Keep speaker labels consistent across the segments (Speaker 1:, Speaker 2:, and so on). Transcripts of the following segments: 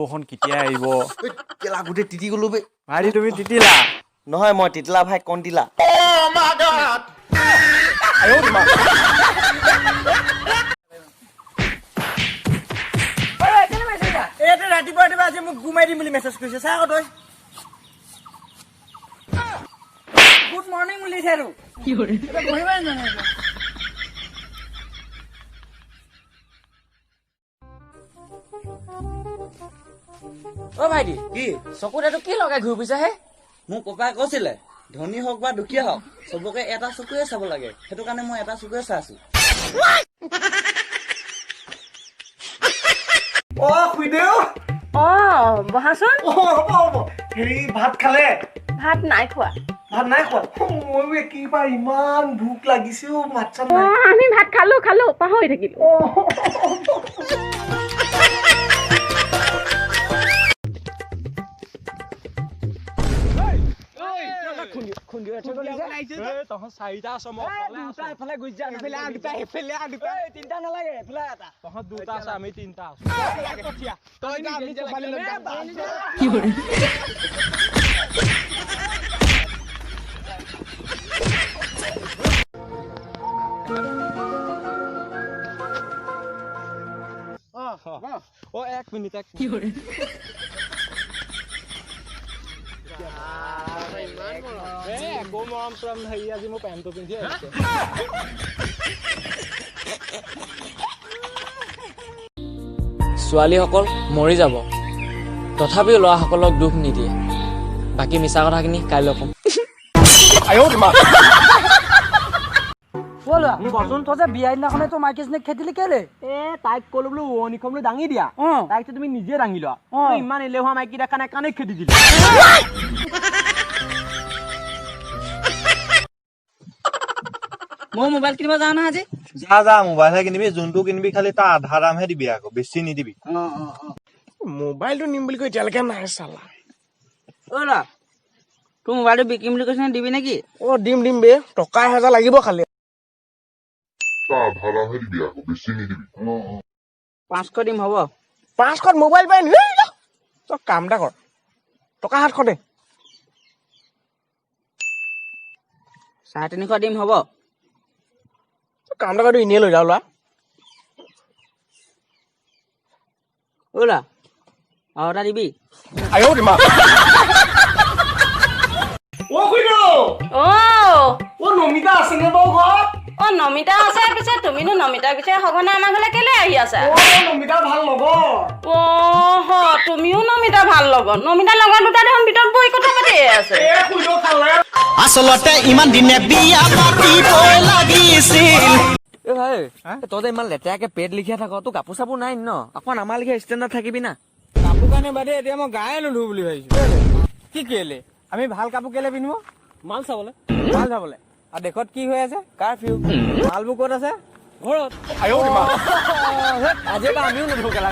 Speaker 1: বৰষুণ কেতিয়া আহিব?
Speaker 2: কেলা গোটেই তিতি গলো বে।
Speaker 1: ভাইটি তুমি তিতিলা?
Speaker 2: নহয় মই তিতলা ভাই কণ্টিলা।
Speaker 3: ৰাতিপুৱা আজি মোক ঘুমাই দিম বুলি মেছেজ কৰিছে চা আকৌ তই গুড মৰ্ণিং বুলি দিছে আৰু বহিবাই জানে অ ভাইটি
Speaker 2: কি
Speaker 3: চকুত এইটো কি লগাই ঘূৰি ফুৰিছা হে
Speaker 2: মোক ককাই কৈছিলে ধনী হওক বা দুখীয়া হওক চবকে এটা চকুৱে চাব লাগে সেইটো কাৰণে মই এটা চকুৱে চাই আছো।
Speaker 4: অ খুইদেউ
Speaker 5: অ বহাচোন
Speaker 4: হ'ব হেৰি ভাত খালে?
Speaker 5: ভাত নাই খোৱা
Speaker 4: ভাত নাই খোৱা? মই কিবা ইমান ভোক লাগিছে অ মাত চাত নাই।
Speaker 5: আমি ভাত খালো পাহৰি থাকিলো
Speaker 1: এক মিনিট মৰম চৰম হেৰি আজি মোৰ পেণ্টটো পিন্ধি আহিছে।
Speaker 3: ছোৱালীসকল মৰি যাব তথাপিও ল'ৰাসকলক দুখ নিদিয়ে বাকী মিছা কথাখিনি কাইলৈ ক'ম
Speaker 6: বচোন তই যে বিয়া দিনাখনে তো মাইকীজনীক খেদিলি কেলে
Speaker 7: তাইক ক'লো বোলো অনিখমলৈ দাঙি দিয়া তাইক তুমি নিজে দাঙি লোৱা ইমান এলেহুৱা মাইকী দেখা নাই কাৰণে খেদি দিলো
Speaker 6: মই মোবাইল কিনিব যাওঁ নহয় আজি
Speaker 8: যা মোবাইলহে কিনিবি যোনটো কিনিবি খালি তাৰ আধা দামহে দিবি আকৌ বেছি নিদিবি।
Speaker 4: মোবাইলটো নিম বুলি কৈ এতিয়ালৈকে নাই চালা।
Speaker 6: অ' ৰা তোৰ মোবাইলটো বিকিম বুলি কৈছে দিবি নেকি
Speaker 4: অ দিম বে টকা 1000 লাগিব খালি।
Speaker 6: 500 দিম হ'ব
Speaker 4: 500 মোবাইল পাই নি তই কাম এটা কৰ টকা 700 দে
Speaker 6: 350 দিম হ'ব
Speaker 4: কাম এটা কৰি এনেই লৈ যাও লোৱা।
Speaker 6: অ' ৰা আৰু এটা দিবি
Speaker 4: অ খুইদেউ
Speaker 5: অ
Speaker 4: অ নমিতা আছে নে বাৰু ঘৰত?
Speaker 5: অ নমিতা আছে পিছে তুমিনো নমিতাৰ পিছে সঘনাই আমাৰ ঘৰলৈ কেলে আহি আছা?
Speaker 4: অ নমিতা ভাল লগৰ।
Speaker 5: অ তুমিও নমিতা ভাল লগত নমিতা লগৰ দুটা দেখোন ভিতৰত বহি কথা পাতি আছে।
Speaker 4: এ খুইদেউ খালে
Speaker 2: আচলতে ইমান দিনে বিয়া পাতিব লাগিছিল।
Speaker 3: এ ভাই তই যে ইমান লেতেৰাকে পেট লিখিয়া থাক তোৰ কাপোৰ চাপোৰ নাই ন অকণ আমাৰ লিখা ষ্টেণ্ডাৰ্ড থাকিবি না
Speaker 6: কাপোৰ কাৰণে বাদে এতিয়া মই গায়ে নুধো বুলি ভাবিছো কি কেলে আমি ভাল কাপোৰ কেলে পিন্ধো মাল চাবলে আৰু দেশত কি হৈ আছে কাৰফিউ মালবোৰ ক'ত আছে ঘৰত আজি এটা আমিও নুধো কেলা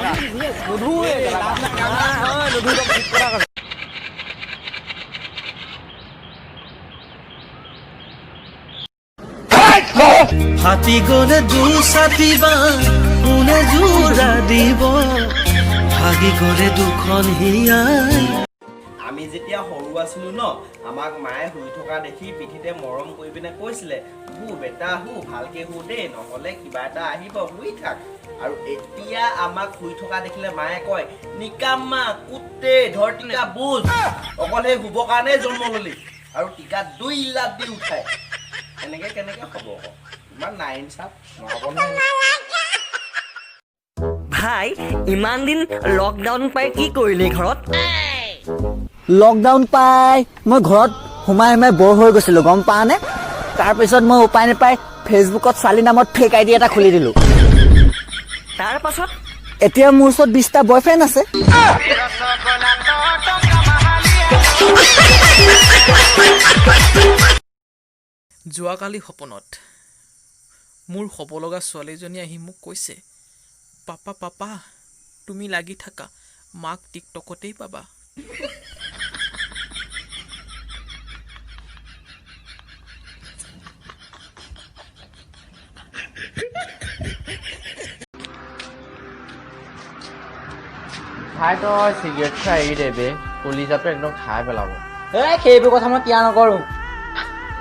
Speaker 2: ফাটি গলে দুচাতিবা কোনে জোৰা দিব ভাগি গলে দুখন হিয়াই। আমি যেতিয়া সৰু আছিলো ন আমাক মায়ে শুই থকা দেখি পিঠিতে মৰম কৰি পিনে কৈছিলে হু বেটা হু ভালকে হু দেই নহলে কিবা এটা আহিব শুই থাক। আৰু এতিয়া আমাক শুই থকা দেখিলে মায়ে কয় নিকাম্মা কুত্তে ধৰ টিকা বুজ অকল সেই শুবৰ কাৰণে জন্ম ললি আৰু টিকা 2 লাখ দি উঠাই এনেকে কেনেকে হ'ব ইমান নাইন চাপ নহ'ব নহয়।
Speaker 7: ভাই ইমান দিন লকডাউন পাই কি কৰিলি ঘৰত
Speaker 6: লকডাউন পাই মই ঘৰত সোমাই বৰ হৈ গৈছিলো গম পা নে তাৰপিছত মই উপায় নাপাই ফেচবুকত ছোৱালী নামত ফেক আইডি এটা খুলি দিলো
Speaker 7: তাৰ পাছত
Speaker 6: এতিয়া মোৰ ওচৰত 20টা বয়ফ্ৰেণ্ড আছে।
Speaker 9: যোৱাকালি সপোনত মোৰ হ'ব লগা ছোৱালীজনী আহি মোক কৈছে পাপা তুমি লাগি থাকা মাক টিকটকতেই পাবা।
Speaker 7: খাই তই চিগাৰেট খাই এৰি দে বে কলিজাটো একদম খাই পেলাব
Speaker 6: সেইবোৰ কথা মই কিয়া নকৰোঁ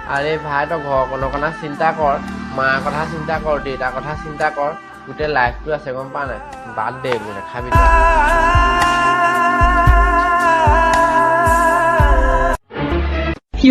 Speaker 7: আৰে ভাই তই ঘৰখনৰ কথা চিন্তা কৰ মাৰ কথা চিন্তা কৰ দেউতাৰ কথা চিন্তা কৰ গোটেই লাইফটো আছে গম পা নাই বাদ দে এইবোৰ নাখাবি
Speaker 5: কি